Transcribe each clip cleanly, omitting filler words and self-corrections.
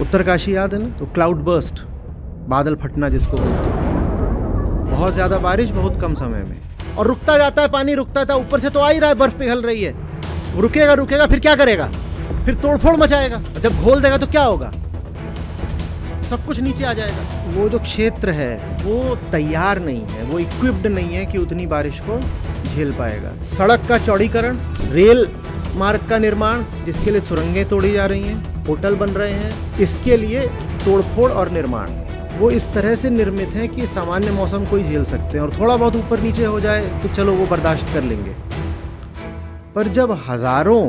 उत्तरकाशी याद है ना, तो क्लाउड बर्स्ट, बादल फटना जिसको बोलते हैं, बहुत ज़्यादा बारिश बहुत कम समय में, और रुकता जाता है पानी, रुकता था, ऊपर से तो आ ही रहा है, बर्फ पिघल रही है, वो रुकेगा रुकेगा फिर क्या करेगा, फिर तोड़फोड़ मचाएगा, जब घोल देगा तो क्या होगा, सब कुछ नीचे आ जाएगा। वो जो क्षेत्र है वो तैयार नहीं है, वो इक्विप्ड नहीं है कि उतनी बारिश को झेल पाएगा। सड़क का चौड़ीकरण, रेल मार्ग का निर्माण जिसके लिए सुरंगें तोड़ी जा रही हैं, होटल बन रहे हैं, इसके लिए तोड़फोड़ और निर्माण वो इस तरह से निर्मित हैं कि सामान्य मौसम को ही झेल सकते हैं, और थोड़ा बहुत ऊपर नीचे हो जाए तो चलो वो बर्दाश्त कर लेंगे। पर जब हजारों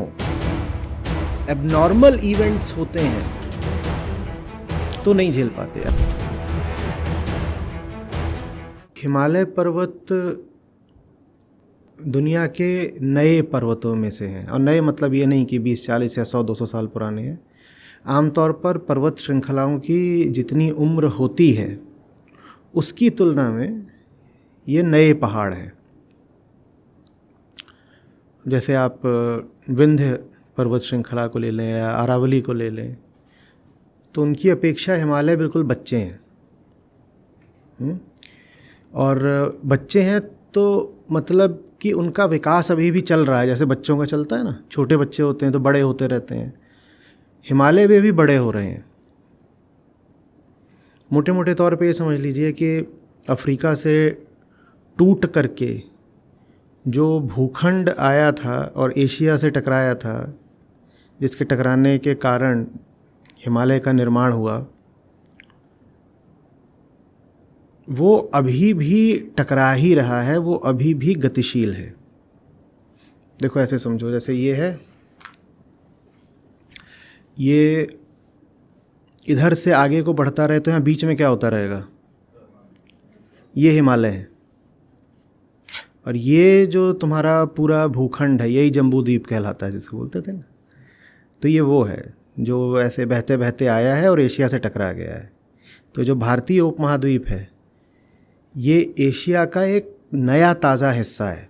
एबनॉर्मल इवेंट्स होते हैं तो नहीं झेल पाते। हिमालय पर्वत दुनिया के नए पर्वतों में से हैं, और नए मतलब ये नहीं कि 20, 40 या 100, 200 साल पुराने हैं। आमतौर पर पर्वत श्रृंखलाओं की जितनी उम्र होती है उसकी तुलना में ये नए पहाड़ हैं। जैसे आप विंध्य पर्वत श्रृंखला को ले लें या अरावली को ले लें, तो उनकी अपेक्षा हिमालय बिल्कुल बच्चे हैं। और बच्चे हैं तो मतलब कि उनका विकास अभी भी चल रहा है, जैसे बच्चों का चलता है ना, छोटे बच्चे होते हैं तो बड़े होते रहते हैं, हिमालय में भी बड़े हो रहे हैं। मोटे मोटे तौर पे ये समझ लीजिए कि अफ्रीका से टूट करके जो भूखंड आया था और एशिया से टकराया था, जिसके टकराने के कारण हिमालय का निर्माण हुआ, वो अभी भी टकरा ही रहा है, वो अभी भी गतिशील है। देखो ऐसे समझो, जैसे ये है, ये इधर से आगे को बढ़ता रहे तो यहाँ बीच में क्या होता रहेगा, ये हिमालय है, और ये जो तुम्हारा पूरा भूखंड है यही जम्बू द्वीप कहलाता है जिसको बोलते थे ना, तो ये वो है जो ऐसे बहते बहते आया है और एशिया से टकरा गया है। तो जो भारतीय उपमहाद्वीप है ये एशिया का एक नया ताज़ा हिस्सा है,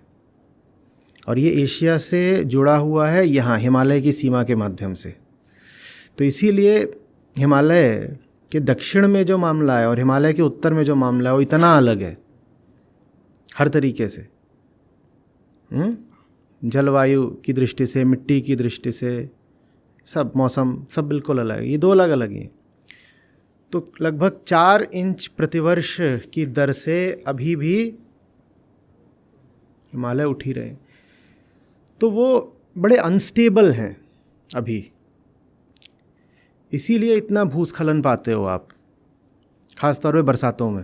और ये एशिया से जुड़ा हुआ है यहाँ हिमालय की सीमा के माध्यम से। तो इसीलिए हिमालय के दक्षिण में जो मामला है और हिमालय के उत्तर में जो मामला है वो इतना अलग है हर तरीके से। जलवायु की दृष्टि से, मिट्टी की दृष्टि से, सब मौसम सब बिल्कुल अलग है, ये दो अलग अलग हैं। तो लगभग 4 इंच प्रतिवर्ष की दर से अभी भी हिमालय उठ ही रहे हैं, तो वो बड़े अनस्टेबल हैं अभी, इसीलिए इतना भूस्खलन पाते हो आप, ख़ासतौर पे बरसातों में,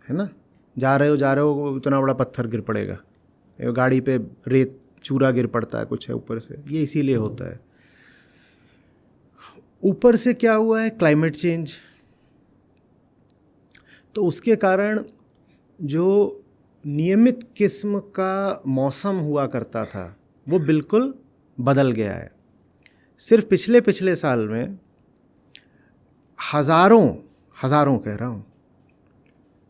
है ना। जा रहे हो इतना बड़ा पत्थर गिर पड़ेगा, गाड़ी पे रेत चूरा गिर पड़ता है, कुछ है ऊपर से, ये इसीलिए होता है। ऊपर से क्या हुआ है, क्लाइमेट चेंज, तो उसके कारण जो नियमित किस्म का मौसम हुआ करता था वो बिल्कुल बदल गया है। सिर्फ पिछले साल में हज़ारों कह रहा हूँ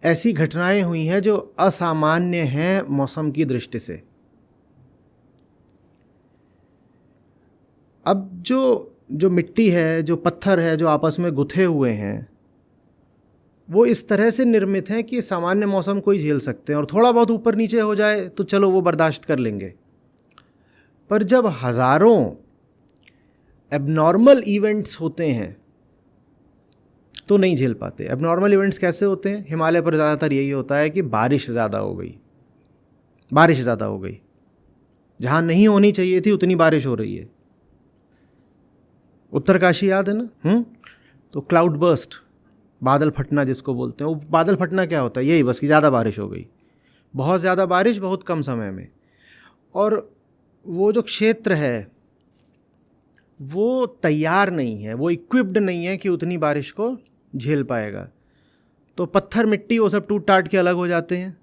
ऐसी घटनाएं हुई हैं जो असामान्य हैं मौसम की दृष्टि से। अब जो मिट्टी है, जो पत्थर है, जो आपस में गुथे हुए हैं, वो इस तरह से निर्मित हैं कि सामान्य मौसम को ही झेल सकते हैं, और थोड़ा बहुत ऊपर नीचे हो जाए तो चलो वो बर्दाश्त कर लेंगे। पर जब हज़ारों एबनॉर्मल इवेंट्स होते हैं तो नहीं झेल पाते। एबनॉर्मल इवेंट्स कैसे होते हैं, हिमालय पर ज़्यादातर यही होता है कि बारिश ज़्यादा हो गई, जहाँ नहीं होनी चाहिए थी उतनी बारिश हो रही है। उत्तरकाशी याद है ना, तो क्लाउड बर्स्ट, बादल फटना जिसको बोलते हैं, वो बादल फटना क्या होता है, यही बस कि ज़्यादा बारिश हो गई, बहुत ज़्यादा बारिश बहुत कम समय में। और वो जो क्षेत्र है वो तैयार नहीं है, वो इक्विप्ड नहीं है कि उतनी बारिश को झेल पाएगा। तो पत्थर मिट्टी वो सब टूट टाट के अलग हो जाते हैं,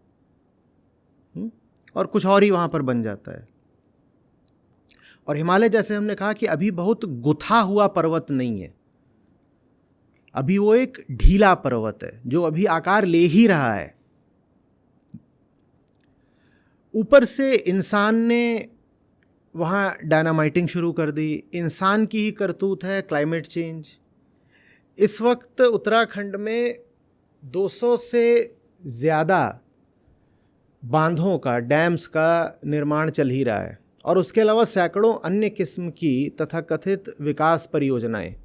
और कुछ और ही वहाँ पर बन जाता है। और हिमालय, जैसे हमने कहा कि अभी बहुत गुथा हुआ पर्वत नहीं है, अभी वो एक ढीला पर्वत है जो अभी आकार ले ही रहा है। ऊपर से इंसान ने वहाँ डायनामाइटिंग शुरू कर दी। इंसान की ही करतूत है क्लाइमेट चेंज। इस वक्त उत्तराखंड में 200 से ज़्यादा बांधों का, डैम्स का निर्माण चल ही रहा है, और उसके अलावा सैकड़ों अन्य किस्म की तथाकथित विकास परियोजनाएं,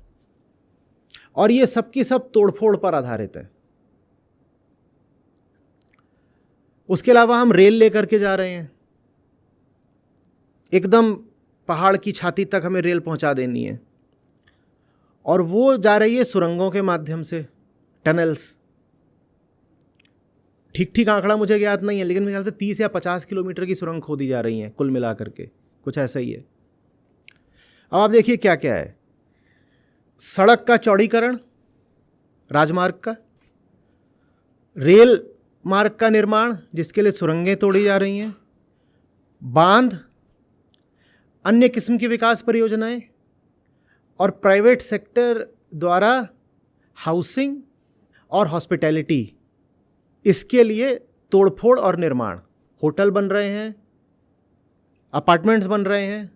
और ये सब की सब तोड़फोड़ पर आधारित है। उसके अलावा हम रेल लेकर के जा रहे हैं, एकदम पहाड़ की छाती तक हमें रेल पहुंचा देनी है, और वो जा रही है सुरंगों के माध्यम से, टनल्स। ठीक ठीक आंकड़ा मुझे ज्ञात नहीं है, लेकिन मेरे ख्याल से 30 या 50 किलोमीटर की सुरंग खोदी जा रही हैं कुल मिला करके, कुछ ऐसा ही है। अब आप देखिए क्या क्या है। सड़क का चौड़ीकरण, राजमार्ग का, रेल मार्ग का निर्माण जिसके लिए सुरंगें तोड़ी जा रही हैं, बांध, अन्य किस्म की विकास परियोजनाएं, और प्राइवेट सेक्टर द्वारा हाउसिंग और हॉस्पिटैलिटी, इसके लिए तोड़फोड़ और निर्माण। होटल बन रहे हैं, अपार्टमेंट्स बन रहे हैं,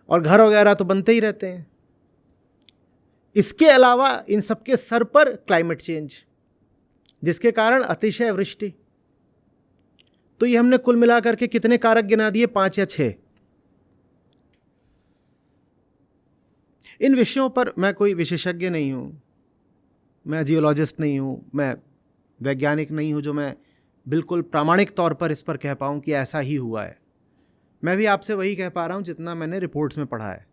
और घर वगैरह तो बनते ही रहते हैं। इसके अलावा इन सबके सर पर क्लाइमेट चेंज, जिसके कारण अतिशय वृष्टि। तो ये हमने कुल मिलाकर के कितने कारक गिना दिए, 5 या 6। इन विषयों पर मैं कोई विशेषज्ञ नहीं हूं, मैं जियोलॉजिस्ट नहीं हूं, मैं वैज्ञानिक नहीं हूं जो मैं बिल्कुल प्रामाणिक तौर पर इस पर कह पाऊं कि ऐसा ही हुआ है। मैं भी आपसे वही कह पा रहा हूं जितना मैंने रिपोर्ट्स में पढ़ा है।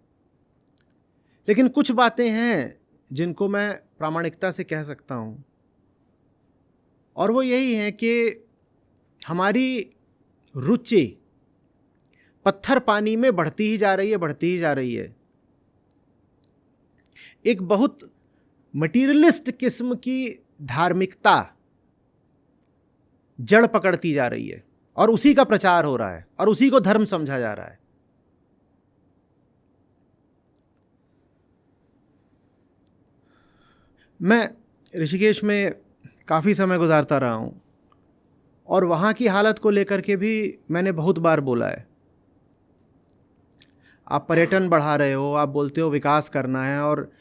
लेकिन कुछ बातें हैं जिनको मैं प्रामाणिकता से कह सकता हूं, और वो यही है कि हमारी रुचि पत्थर पानी में बढ़ती ही जा रही है, बढ़ती ही जा रही है। एक बहुत मटीरियलिस्ट किस्म की धार्मिकता जड़ पकड़ती जा रही है, और उसी का प्रचार हो रहा है, और उसी को धर्म समझा जा रहा है। मैं ऋषिकेश में काफ़ी समय गुजारता रहा हूँ, और वहाँ की हालत को लेकर के भी मैंने बहुत बार बोला है। आप पर्यटन बढ़ा रहे हो, आप बोलते हो विकास करना है, और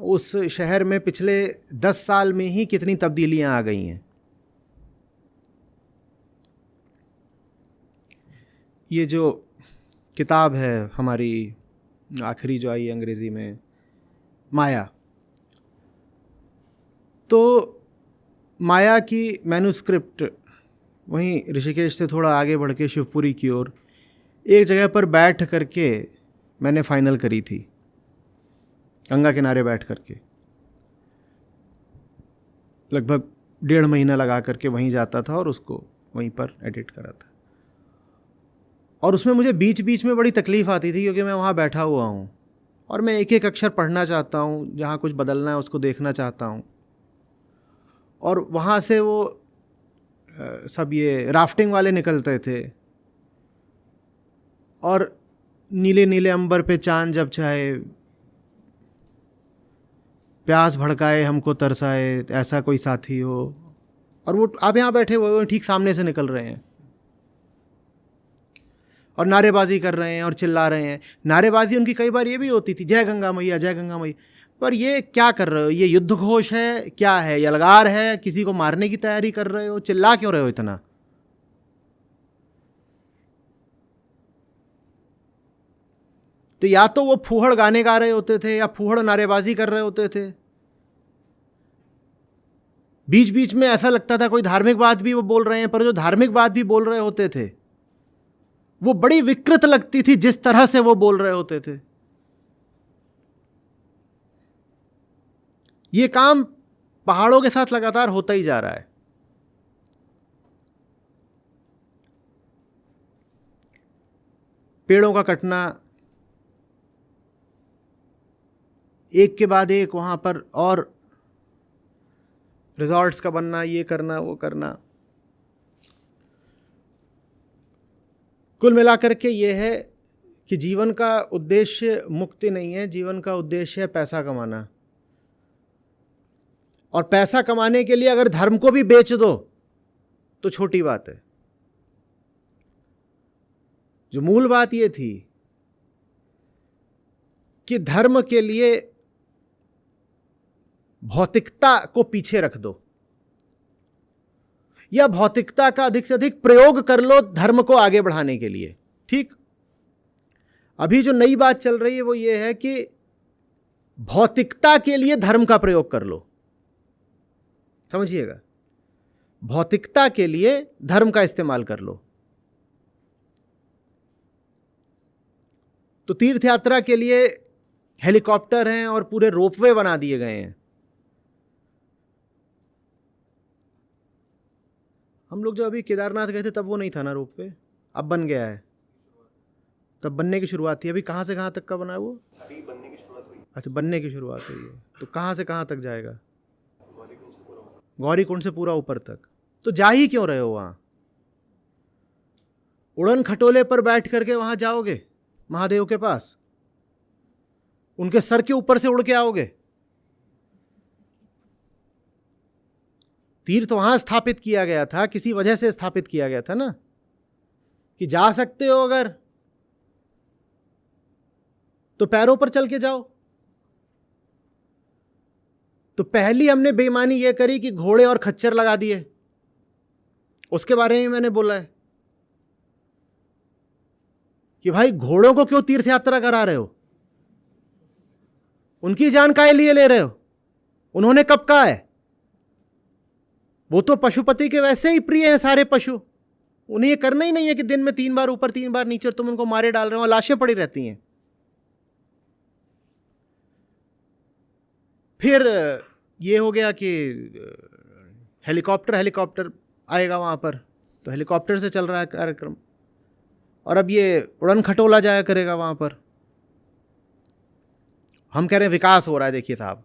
उस शहर में पिछले 10 साल में ही कितनी तब्दीलियाँ आ गई हैं। ये जो किताब है हमारी आखिरी जो आई अंग्रेज़ी में, माया, तो माया की मैन्युस्क्रिप्ट वहीं ऋषिकेश से थोड़ा आगे बढ़ के शिवपुरी की ओर एक जगह पर बैठ करके मैंने फाइनल करी थी, गंगा किनारे बैठ करके। लगभग 1.5 महीना लगा करके वहीं जाता था और उसको वहीं पर एडिट करा था। और उसमें मुझे बीच बीच में बड़ी तकलीफ़ आती थी, क्योंकि मैं वहाँ बैठा हुआ हूँ और मैं एक एक अक्षर पढ़ना चाहता हूँ, जहाँ कुछ बदलना है उसको देखना चाहता हूँ। और वहाँ से वो सब ये राफ्टिंग वाले निकलते थे, और नीले नीले अंबर पे चांद जब चाहे, प्यास भड़काए हमको तरसाए, ऐसा कोई साथी हो। और वो आप यहाँ बैठे हुए हो, ठीक सामने से निकल रहे हैं और नारेबाजी कर रहे हैं और चिल्ला रहे हैं। नारेबाजी उनकी कई बार ये भी होती थी, जय गंगा मैया, जय गंगा मैया। पर ये क्या कर रहे हो? ये युद्ध घोष है, क्या है? यलगार है? किसी को मारने की तैयारी कर रहे हो? चिल्ला क्यों रहे हो इतना? तो या तो वो फूहड़ गाने गा रहे होते थे, या फूहड़ नारेबाजी कर रहे होते थे। बीच बीच में ऐसा लगता था कोई धार्मिक बात भी वो बोल रहे हैं, पर जो धार्मिक बात भी बोल रहे होते थे वो बड़ी विकृत लगती थी, जिस तरह से वो बोल रहे होते थे। ये काम पहाड़ों के साथ लगातार होता ही जा रहा है। पेड़ों का कटना, एक के बाद एक वहां पर, और रिजॉर्ट्स का बनना, ये करना वो करना। कुल मिलाकर के ये है कि जीवन का उद्देश्य मुक्ति नहीं है, जीवन का उद्देश्य है पैसा कमाना। और पैसा कमाने के लिए अगर धर्म को भी बेच दो तो छोटी बात है। जो मूल बात ये थी कि धर्म के लिए भौतिकता को पीछे रख दो या भौतिकता का अधिक से अधिक प्रयोग कर लो धर्म को आगे बढ़ाने के लिए। ठीक, अभी जो नई बात चल रही है वो ये है कि भौतिकता के लिए धर्म का प्रयोग कर लो। समझिएगा, भौतिकता के लिए धर्म का इस्तेमाल कर लो। तो तीर्थ यात्रा के लिए हेलीकॉप्टर हैं और पूरे रोपवे बना दिए गए हैं। हम लोग जो अभी केदारनाथ गए थे तब वो नहीं था ना रोपवे, अब बन गया है। तब बनने की शुरुआत थी। अभी कहाँ से कहाँ तक का बना है वो? अभी बनने की शुरुआत हुई। अच्छा, बनने की शुरुआत हुई है। तो कहाँ से कहाँ तक जाएगा? गौरीकुंड से पूरा ऊपर तक। तो जा ही क्यों रहे हो वहाँ? उड़न खटोले पर बैठ करके वहाँ जाओगे महादेव के पास, उनके सर के ऊपर से उड़ के आओगे। तीर्थ वहां स्थापित किया गया था, किसी वजह से स्थापित किया गया था ना, कि जा सकते हो अगर तो पैरों पर चल के जाओ। तो पहली हमने बेईमानी यह करी कि घोड़े और खच्चर लगा दिए। उसके बारे में मैंने बोला है कि भाई घोड़ों को क्यों तीर्थ यात्रा करा रहे हो? उनकी जान काहे लिए ले रहे हो? उन्होंने कब कहा है? वो तो पशुपति के वैसे ही प्रिय हैं सारे पशु। उन्हें ये करना ही नहीं है कि दिन में 3 बार ऊपर 3 बार नीचे तुम उनको मारे डाल रहे हो, लाशें पड़ी रहती हैं। फिर ये हो गया कि हेलीकॉप्टर आएगा वहां पर, तो हेलीकॉप्टर से चल रहा है कार्यक्रम। और अब ये उड़न खटोला जाया करेगा वहां पर। हम कह रहे हैं विकास हो रहा है। देखिए साहब,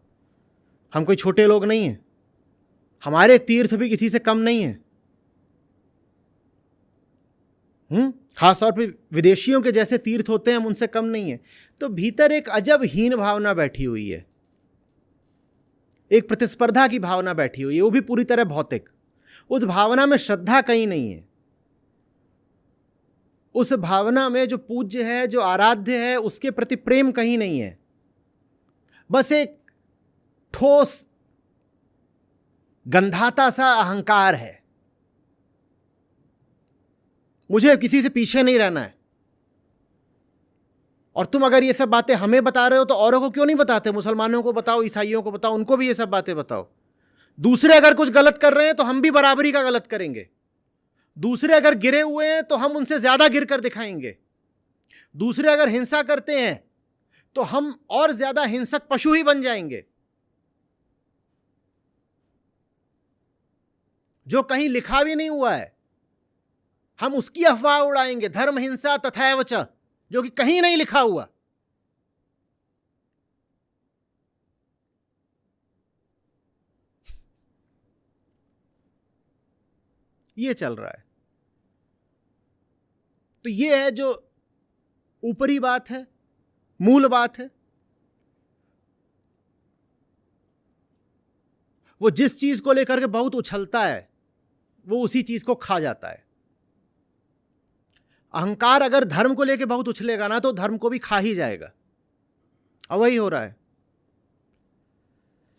हम कोई छोटे लोग नहीं हैं, हमारे तीर्थ भी किसी से कम नहीं है। खासतौर पर विदेशियों के जैसे तीर्थ होते हैं, हम उनसे कम नहीं है। तो भीतर एक अजब हीन भावना बैठी हुई है, एक प्रतिस्पर्धा की भावना बैठी हुई है, वो भी पूरी तरह भौतिक। उस भावना में श्रद्धा कहीं नहीं है। उस भावना में जो पूज्य है, जो आराध्य है, उसके प्रति प्रेम कहीं नहीं है। बस एक ठोस गंधाता सा अहंकार है। मुझे किसी से पीछे नहीं रहना है। और तुम अगर ये सब बातें हमें बता रहे हो तो औरों को क्यों नहीं बताते? मुसलमानों को बताओ, ईसाइयों को बताओ, उनको भी ये सब बातें बताओ। दूसरे अगर कुछ गलत कर रहे हैं तो हम भी बराबरी का गलत करेंगे। दूसरे अगर गिरे हुए हैं तो हम उनसे ज्यादा गिर कर दिखाएंगे। दूसरे अगर हिंसा करते हैं तो हम और ज्यादा हिंसक पशु ही बन जाएंगे। जो कहीं लिखा भी नहीं हुआ है हम उसकी अफवाह उड़ाएंगे। धर्म हिंसा तथैव च, जो कि कहीं नहीं लिखा हुआ। ये चल रहा है। तो ये है जो ऊपरी बात है, मूल बात है। वो जिस चीज को लेकर के बहुत उछलता है वो उसी चीज को खा जाता है। अहंकार अगर धर्म को लेकर बहुत उछलेगा ना तो धर्म को भी खा ही जाएगा। और वही हो रहा है।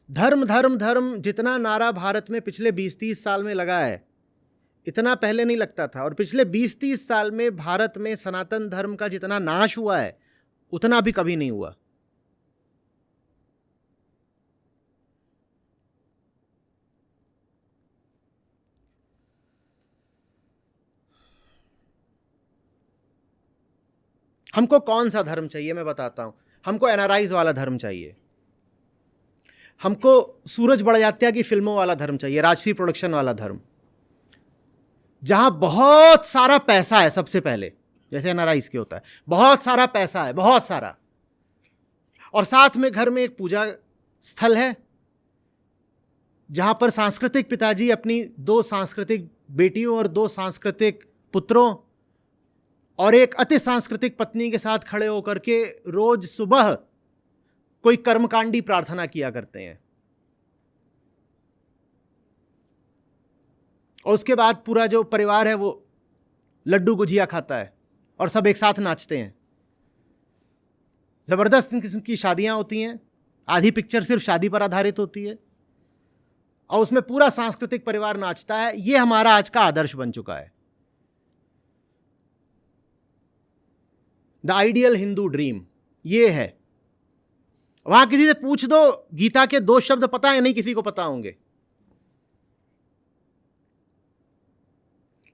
धर्म धर्म धर्म जितना नारा भारत में पिछले 20-30 साल में लगा है, इतना पहले नहीं लगता था। और पिछले 20-30 साल में भारत में सनातन धर्म का जितना नाश हुआ है उतना भी कभी नहीं हुआ। हमको कौन सा धर्म चाहिए मैं बताता हूं। हमको एनआरआईज वाला धर्म चाहिए। हमको सूरज बड़जात्या की फिल्मों वाला धर्म चाहिए, राजश्री प्रोडक्शन वाला धर्म, जहां बहुत सारा पैसा है। सबसे पहले जैसे एनआरआईज के होता है, बहुत सारा पैसा है, बहुत सारा। और साथ में घर में एक पूजा स्थल है जहां पर सांस्कृतिक पिताजी अपनी 2 सांस्कृतिक बेटियों और 2 सांस्कृतिक पुत्रों और एक अति सांस्कृतिक पत्नी के साथ खड़े होकर के रोज सुबह कोई कर्मकांडी प्रार्थना किया करते हैं। और उसके बाद पूरा जो परिवार है वो लड्डू गुजिया खाता है और सब एक साथ नाचते हैं। जबरदस्त किस्म की शादियां होती हैं, आधी पिक्चर सिर्फ शादी पर आधारित होती है और उसमें पूरा सांस्कृतिक परिवार नाचता है। ये हमारा आज का आदर्श बन चुका है, द आइडियल हिंदू ड्रीम ये है। वहां किसी से पूछ दो, गीता के 2 शब्द पता है नहीं किसी को पता होंगे,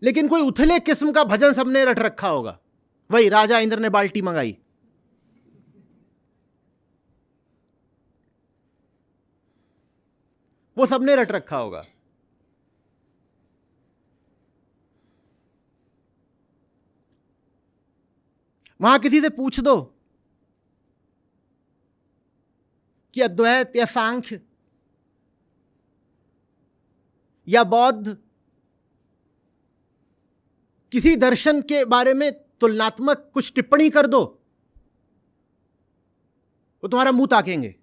लेकिन कोई उथले किस्म का भजन सबने रट रखा होगा। वही राजा इंद्र ने बाल्टी मंगाई, वो सबने रट रखा होगा। वहां किसी से पूछ दो कि अद्वैत या सांख्य या बौद्ध किसी दर्शन के बारे में तुलनात्मक कुछ टिप्पणी कर दो, वो तुम्हारा मुंह ताकेंगे।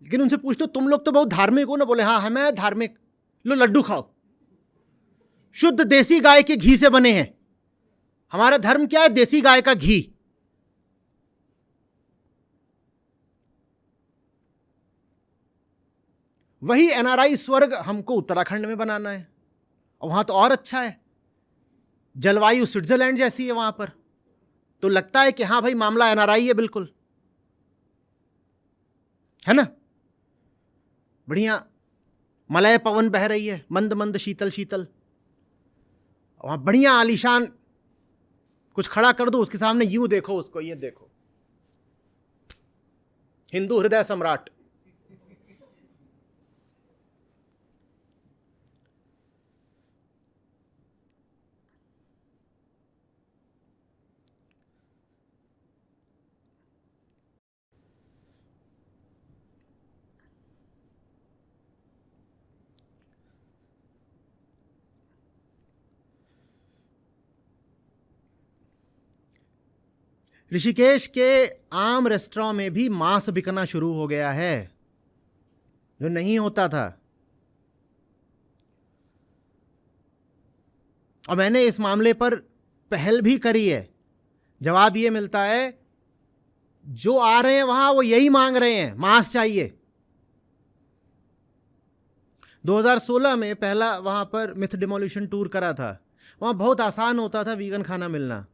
लेकिन उनसे पूछ दो तुम लोग तो बहुत धार्मिक हो ना, बोले हाँ हमें धार्मिक। लो लड्डू खाओ, शुद्ध देसी गाय के घी से बने हैं। हमारा धर्म क्या है? देसी गाय का घी। वही एनआरआई स्वर्ग हमको उत्तराखंड में बनाना है, और वहां तो और अच्छा है, जलवायु स्विट्जरलैंड जैसी है वहां पर, तो लगता है कि हाँ भाई मामला एनआरआई है, बिल्कुल है ना। बढ़िया मलय पवन बह रही है, मंद मंद शीतल शीतल, वहां बढ़िया आलीशान कुछ खड़ा कर दो उसके सामने, यूं देखो उसको, ये देखो हिंदू हृदय सम्राट। ऋषिकेश के आम रेस्टोरेंट में भी मांस बिकना शुरू हो गया है, जो नहीं होता था। और मैंने इस मामले पर पहल भी करी है। जवाब ये मिलता है जो आ रहे हैं वहां वो यही मांग रहे हैं, मांस चाहिए। 2016 में पहला वहां पर मिथ डिमोलिशन टूर करा था। वहां बहुत आसान होता था वीगन खाना मिलना।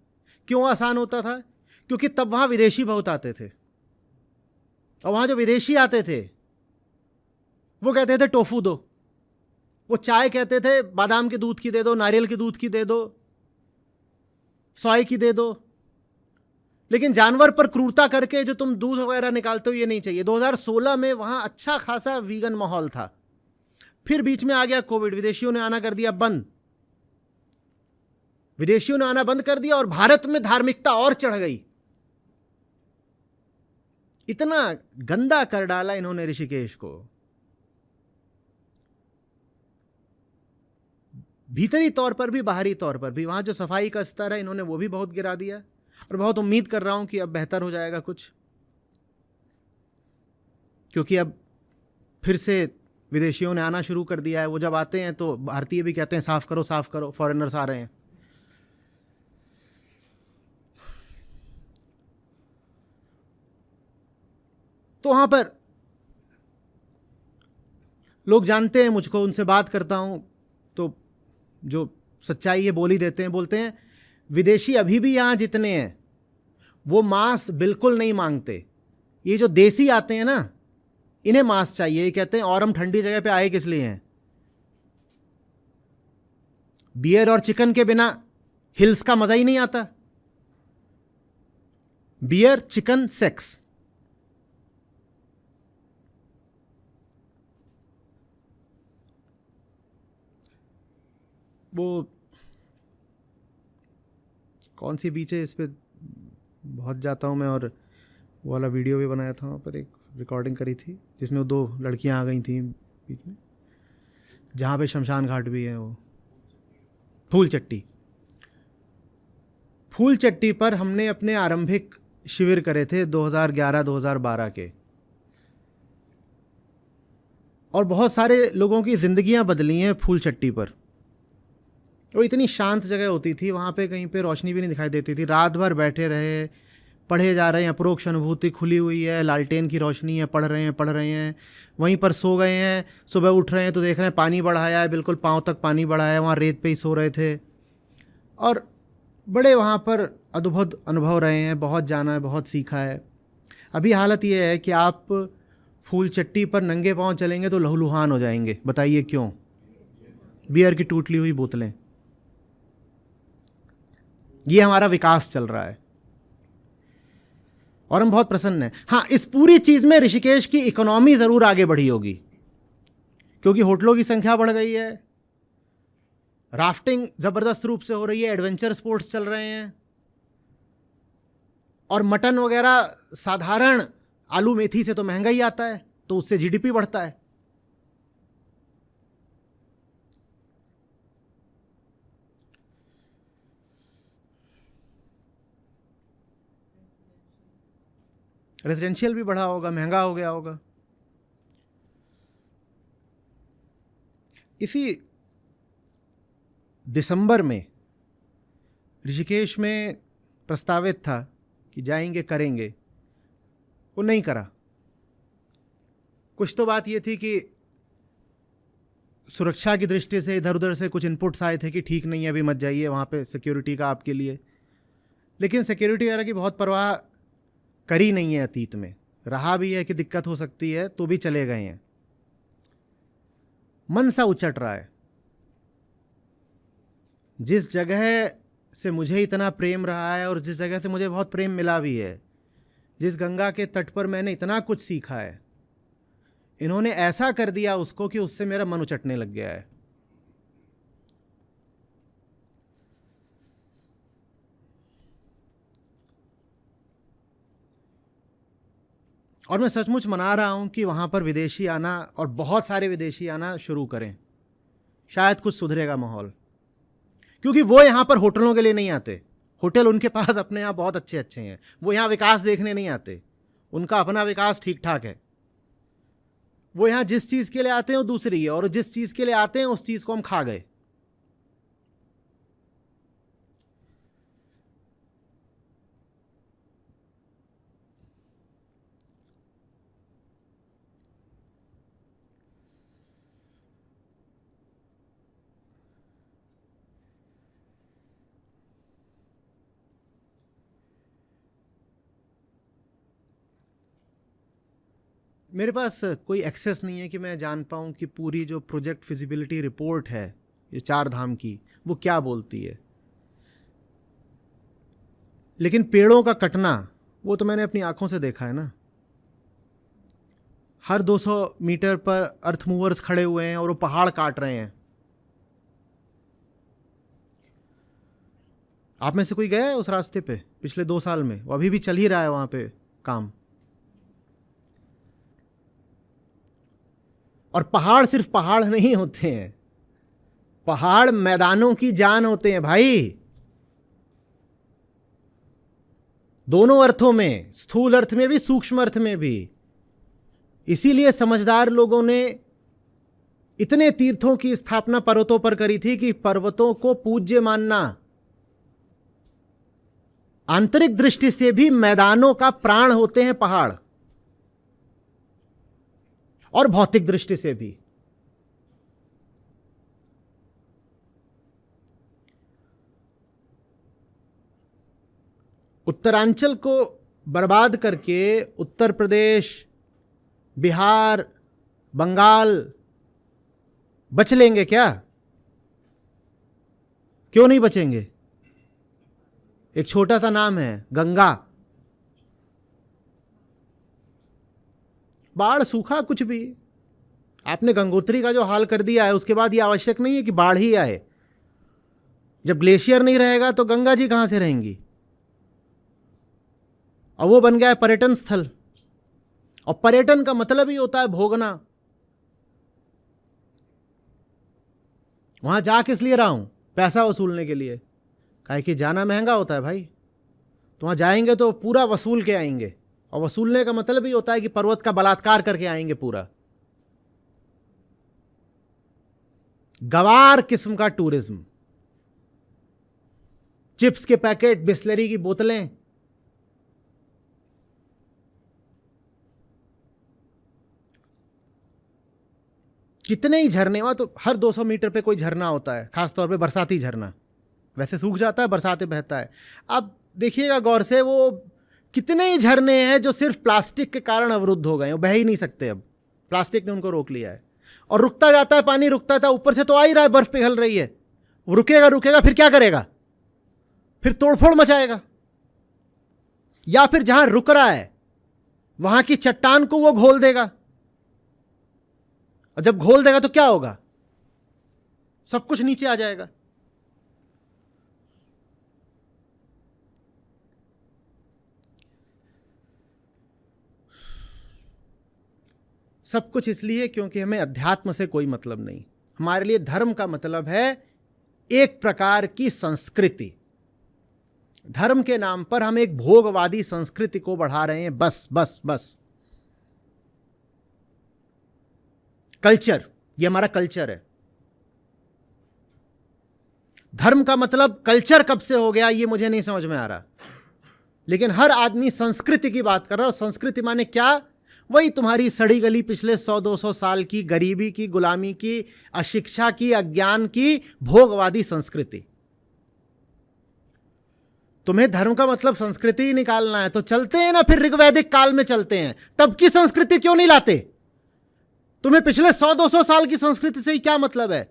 क्यों आसान होता था? क्योंकि तब वहां विदेशी बहुत आते थे, और वहां जो विदेशी आते थे वो कहते थे टोफू दो, वो चाय कहते थे बादाम के दूध की दे दो, नारियल के दूध की दे दो, सोय की दे दो। लेकिन जानवर पर क्रूरता करके जो तुम दूध वगैरह निकालते हो ये नहीं चाहिए। 2016 में वहां अच्छा खासा वीगन माहौल था। फिर बीच में आ गया कोविड, विदेशियों ने आना कर दिया बंद, विदेशियों ने आना बंद कर दिया, और भारत में धार्मिकता और चढ़ गई। इतना गंदा कर डाला इन्होंने ऋषिकेश को, भीतरी तौर पर भी बाहरी तौर पर भी। वहां जो सफाई का स्तर है इन्होंने वो भी बहुत गिरा दिया, और बहुत उम्मीद कर रहा हूं कि अब बेहतर हो जाएगा कुछ, क्योंकि अब फिर से विदेशियों ने आना शुरू कर दिया है। वो जब आते हैं तो भारतीय भी कहते हैं साफ करो, फॉरेनर्स आ रहे हैं। तो वहां पर लोग जानते हैं मुझको, उनसे बात करता हूं तो जो सच्चाई है बोल ही देते हैं। बोलते हैं विदेशी अभी भी यहां जितने हैं वो मांस बिल्कुल नहीं मांगते। ये जो देसी आते हैं ना, इन्हें मांस चाहिए। ये कहते हैं और हम ठंडी जगह पे आए किस लिए हैं? बियर और चिकन के बिना हिल्स का मजा ही नहीं आता। बियर, चिकन, सेक्स, वो कौन सी बीच है, इस पे बहुत जाता हूँ मैं, और वो वाला वीडियो भी बनाया था, वहाँ पर एक रिकॉर्डिंग करी थी जिसमें वो 2 लड़कियाँ आ गई थी बीच में, जहाँ पे शमशान घाट भी है। वो फूल चट्टी पर हमने अपने आरंभिक शिविर करे थे 2011-2012 के, और बहुत सारे लोगों की ज़िंदगियाँ बदली हैं फूल चट्टी पर। वो इतनी शांत जगह होती थी, वहाँ पे कहीं पे रोशनी भी नहीं दिखाई देती थी। रात भर बैठे रहे, पढ़े जा रहे हैं, अप्रोक्ष अनुभूति खुली हुई है, लालटेन की रोशनी है, पढ़ रहे हैं, वहीं पर सो गए हैं। सुबह उठ रहे हैं तो देख रहे हैं पानी बढ़ाया है, बिल्कुल पाँव तक पानी बढ़ाया है, वहाँ रेत पे ही सो रहे थे। और बड़े वहाँ पर अद्भुत अनुभव रहे हैं, बहुत जाना है, बहुत सीखा है। अभी हालत ये है कि आप फूल चट्टी पर नंगे पाँव चलेंगे तो लहूलुहान हो जाएंगे। बताइए क्यों? बियर की टूटली हुई बोतलें। ये हमारा विकास चल रहा है और हम बहुत प्रसन्न हैं। हाँ, इस पूरी चीज़ में ऋषिकेश की इकोनॉमी ज़रूर आगे बढ़ी होगी, क्योंकि होटलों की संख्या बढ़ गई है, राफ्टिंग ज़बरदस्त रूप से हो रही है, एडवेंचर स्पोर्ट्स चल रहे हैं, और मटन वगैरह साधारण आलू मेथी से तो महंगा ही आता है, तो उससे जीडीपी बढ़ता है। रेजिडेंशियल भी बढ़ा होगा, महंगा हो गया होगा। इसी दिसंबर में ऋषिकेश में प्रस्तावित था कि जाएंगे करेंगे, वो नहीं करा। कुछ तो बात ये थी कि सुरक्षा की दृष्टि से इधर उधर से कुछ इनपुट्स आए थे कि ठीक नहीं है, अभी मत जाइए, वहाँ पे सिक्योरिटी का आपके लिए। लेकिन सिक्योरिटी वगैरह की बहुत परवाह करी नहीं है अतीत में, रहा भी है कि दिक्कत हो सकती है तो भी चले गए हैं। मन सा उचट रहा है। जिस जगह से मुझे इतना प्रेम रहा है और जिस जगह से मुझे बहुत प्रेम मिला भी है, जिस गंगा के तट पर मैंने इतना कुछ सीखा है, इन्होंने ऐसा कर दिया उसको कि उससे मेरा मन उचटने लग गया है। और मैं सचमुच मना रहा हूं कि वहां पर विदेशी आना, और बहुत सारे विदेशी आना शुरू करें, शायद कुछ सुधरेगा माहौल। क्योंकि वो यहां पर होटलों के लिए नहीं आते, होटल उनके पास अपने यहाँ बहुत अच्छे अच्छे हैं, वो यहाँ विकास देखने नहीं आते, उनका अपना विकास ठीक ठाक है। वो यहाँ जिस चीज़ के लिए आते हैं वो दूसरी है, और जिस चीज़ के लिए आते हैं उस चीज़ को हम खा गए। मेरे पास कोई एक्सेस नहीं है कि मैं जान पाऊँ कि पूरी जो प्रोजेक्ट फिजिबिलिटी रिपोर्ट है ये 4 धाम की, वो क्या बोलती है। लेकिन पेड़ों का कटना, वो तो मैंने अपनी आंखों से देखा है ना। हर 200 मीटर पर अर्थ मूवर्स खड़े हुए हैं और वो पहाड़ काट रहे हैं। आप में से कोई गया है उस रास्ते पे पिछले 2 साल में? वो अभी भी चल ही रहा है वहाँ पे काम। और पहाड़ सिर्फ पहाड़ नहीं होते हैं, पहाड़ मैदानों की जान होते हैं भाई, दोनों अर्थों में, स्थूल अर्थ में भी, सूक्ष्म अर्थ में भी। इसीलिए समझदार लोगों ने इतने तीर्थों की स्थापना पर्वतों पर करी थी कि पर्वतों को पूज्य मानना। आंतरिक दृष्टि से भी मैदानों का प्राण होते हैं पहाड़, और भौतिक दृष्टि से भी। उत्तरांचल को बर्बाद करके उत्तर प्रदेश, बिहार, बंगाल बच लेंगे क्या? क्यों नहीं बचेंगे? एक छोटा सा नाम है गंगा। बाढ़, सूखा, कुछ भी, आपने गंगोत्री का जो हाल कर दिया है, उसके बाद ये आवश्यक नहीं है कि बाढ़ ही आए। जब ग्लेशियर नहीं रहेगा तो गंगा जी कहां से रहेंगी? और वो बन गया है पर्यटन स्थल, और पर्यटन का मतलब ही होता है भोगना। वहां जा किस लिए रहा हूं? पैसा वसूलने के लिए। काहे कि जाना महंगा होता है भाई, तो वहां जाएंगे तो पूरा वसूल के आएंगे, और वसूलने का मतलब ही होता है कि पर्वत का बलात्कार करके आएंगे पूरा। गवार किस्म का टूरिज्म। चिप्स के पैकेट, बिस्लरी की बोतलें, कितने ही झरने। वहां तो हर 200 मीटर पे कोई झरना होता है, खासतौर पे बरसाती झरना। वैसे सूख जाता है, बरसाते बहता है। अब देखिएगा गौर से, वो कितने ही झरने हैं जो सिर्फ प्लास्टिक के कारण अवरुद्ध हो गए, वो बह ही नहीं सकते, अब प्लास्टिक ने उनको रोक लिया है। और रुकता जाता है पानी, रुकता था, ऊपर से तो आ ही रहा है, बर्फ पिघल रही है। वो रुकेगा रुकेगा, फिर क्या करेगा? फिर तोड़फोड़ मचाएगा, या फिर जहां रुक रहा है वहां की चट्टान को वो घोल देगा। और जब घोल देगा तो क्या होगा? सब कुछ नीचे आ जाएगा। सब कुछ इसलिए क्योंकि हमें अध्यात्म से कोई मतलब नहीं। हमारे लिए धर्म का मतलब है एक प्रकार की संस्कृति। धर्म के नाम पर हम एक भोगवादी संस्कृति को बढ़ा रहे हैं, बस बस बस। कल्चर, ये हमारा कल्चर है। धर्म का मतलब कल्चर कब से हो गया ये मुझे नहीं समझ में आ रहा, लेकिन हर आदमी संस्कृति की बात कर रहा है। और संस्कृति माने क्या? वही तुम्हारी सड़ी गली पिछले 100-200 साल की गरीबी की, गुलामी की, अशिक्षा की, अज्ञान की भोगवादी संस्कृति। तुम्हें धर्म का मतलब संस्कृति ही निकालना है तो चलते हैं ना, फिर ऋग्वैदिक काल में चलते हैं। तब की संस्कृति क्यों नहीं लाते? तुम्हें पिछले 100-200 साल की संस्कृति से ही क्या मतलब है?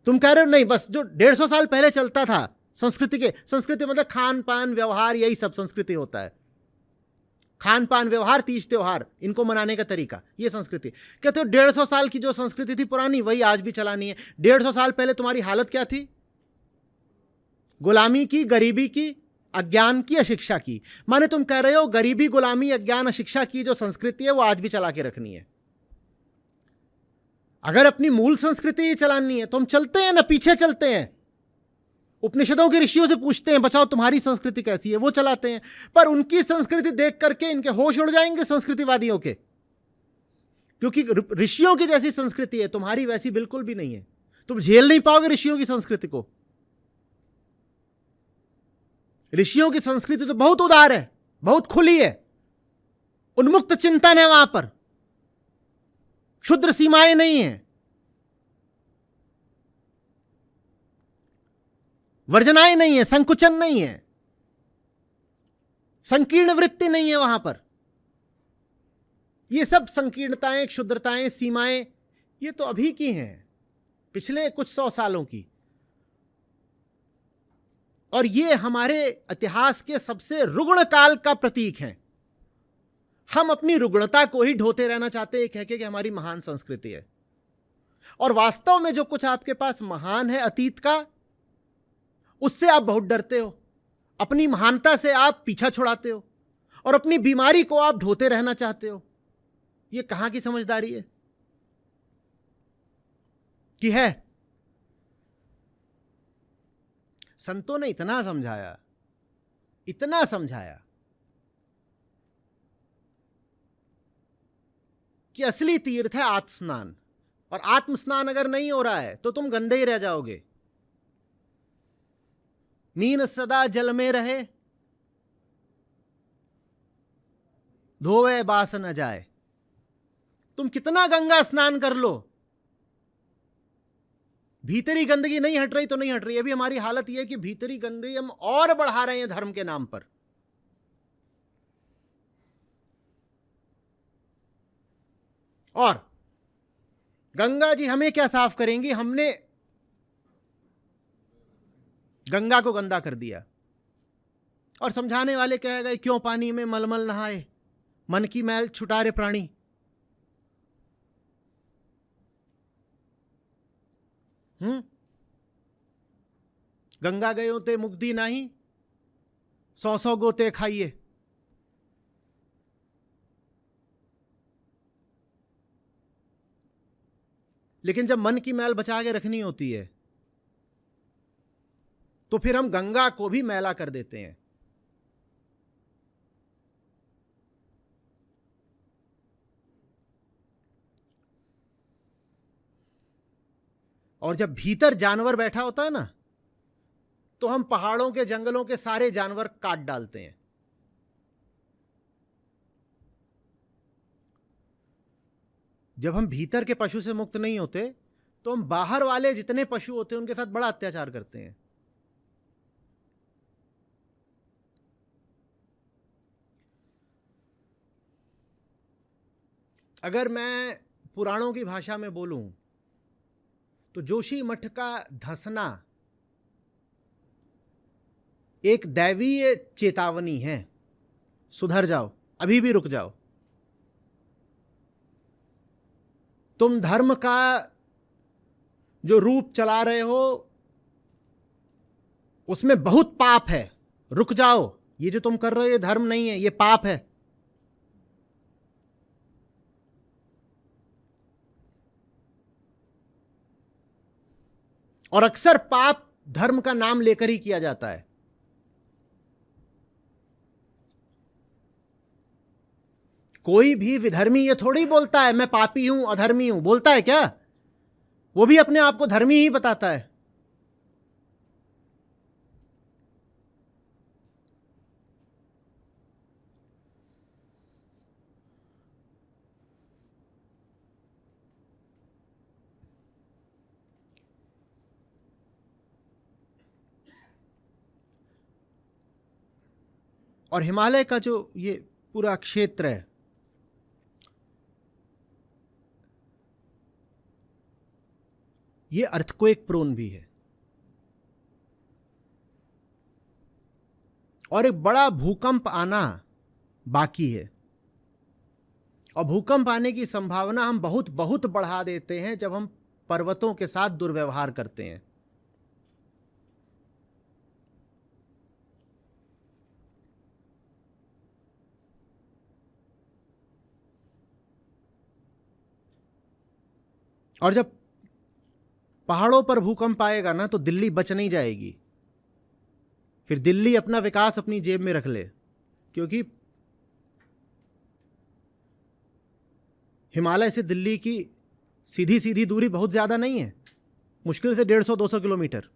तुम कह रहे हो नहीं, बस जो 150 साल पहले चलता था संस्कृति के, संस्कृति मतलब खान पान व्यवहार, यही सब संस्कृति होता है। खान पान व्यवहार, तीज त्योहार, इनको मनाने का तरीका, ये संस्कृति। कहते हो 150 साल की जो संस्कृति थी पुरानी, वही आज भी चलानी है। 150 साल पहले तुम्हारी हालत क्या थी? गुलामी की, गरीबी की, अज्ञान की, अशिक्षा की। माने तुम कह रहे हो गरीबी, गुलामी, अज्ञान, अशिक्षा की जो संस्कृति है वो आज भी चला के रखनी है। अगर अपनी मूल संस्कृति ही चलानी है तो हम चलते हैं ना, पीछे चलते हैं, उपनिषदों के ऋषियों से पूछते हैं बचाओ तुम्हारी संस्कृति कैसी है, वो चलाते हैं। पर उनकी संस्कृति देख करके इनके होश उड़ जाएंगे संस्कृतिवादियों के, क्योंकि ऋषियों की जैसी संस्कृति है, तुम्हारी वैसी बिल्कुल भी नहीं है। तुम झेल नहीं पाओगे ऋषियों की संस्कृति को। ऋषियों की संस्कृति तो बहुत उदार है, बहुत खुली है, उन्मुक्त चिंतन है वहां पर, क्षुद्र सीमाएं नहीं है, वर्जनाएं नहीं है, संकुचन नहीं है, संकीर्ण वृत्ति नहीं है वहां पर। ये सब संकीर्णताएं, क्षुद्रताएं, सीमाएं, ये तो अभी की हैं, पिछले कुछ 100 सालों की। और ये हमारे इतिहास के सबसे रुग्ण काल का प्रतीक हैं। हम अपनी रुग्णता को ही ढोते रहना चाहते हैं, कह के कि हमारी महान संस्कृति है। और वास्तव में जो कुछ आपके पास महान है अतीत का, उससे आप बहुत डरते हो, अपनी महानता से आप पीछा छुड़ाते हो, और अपनी बीमारी को आप ढोते रहना चाहते हो। ये कहां की समझदारी है कि है? संतों ने इतना समझाया, इतना समझाया कि असली तीर्थ है आत्मस्नान। और आत्मस्नान अगर नहीं हो रहा है तो तुम गंदे ही रह जाओगे। मीन सदा जल में रहे, धोवे बास न जाए। तुम कितना गंगा स्नान कर लो, भीतरी गंदगी नहीं हट रही तो नहीं हट रही। अभी हमारी हालत यह है कि भीतरी गंदगी हम और बढ़ा रहे हैं धर्म के नाम पर। और गंगा जी हमें क्या साफ करेंगी? हमने गंगा को गंदा कर दिया। और समझाने वाले कह गए क्यों पानी में मलमल नहाए, मन की मैल छुटारे प्राणी। गंगा गयो ते मुक्ति नहीं, 100 गोते खाइए। लेकिन जब मन की मैल बचा के रखनी होती है तो फिर हम गंगा को भी मैला कर देते हैं। और जब भीतर जानवर बैठा होता है ना, तो हम पहाड़ों के जंगलों के सारे जानवर काट डालते हैं। जब हम भीतर के पशु से मुक्त नहीं होते तो हम बाहर वाले जितने पशु होते हैं उनके साथ बड़ा अत्याचार करते हैं। अगर मैं पुराणों की भाषा में बोलूं तो जोशी मठ का धंसना एक दैवीय चेतावनी है। सुधर जाओ, अभी भी रुक जाओ। तुम धर्म का जो रूप चला रहे हो उसमें बहुत पाप है, रुक जाओ। ये जो तुम कर रहे हो ये धर्म नहीं है, ये पाप है। और अक्सर पाप धर्म का नाम लेकर ही किया जाता है। कोई भी विधर्मी ये थोड़ी बोलता है मैं पापी हूं, अधर्मी हूं, बोलता है क्या? वो भी अपने आप को धर्मी ही बताता है। और हिमालय का जो ये पूरा क्षेत्र है, ये अर्थक्वेक प्रोन भी है। और एक बड़ा भूकंप आना बाकी है। और भूकंप आने की संभावना हम बहुत बहुत बढ़ा देते हैं जब हम पर्वतों के साथ दुर्व्यवहार करते हैं। और जब पहाड़ों पर भूकंप आएगा ना तो दिल्ली बच नहीं जाएगी। फिर दिल्ली अपना विकास अपनी जेब में रख ले, क्योंकि हिमालय से दिल्ली की सीधी सीधी दूरी बहुत ज्यादा नहीं है, मुश्किल से 150-200 किलोमीटर।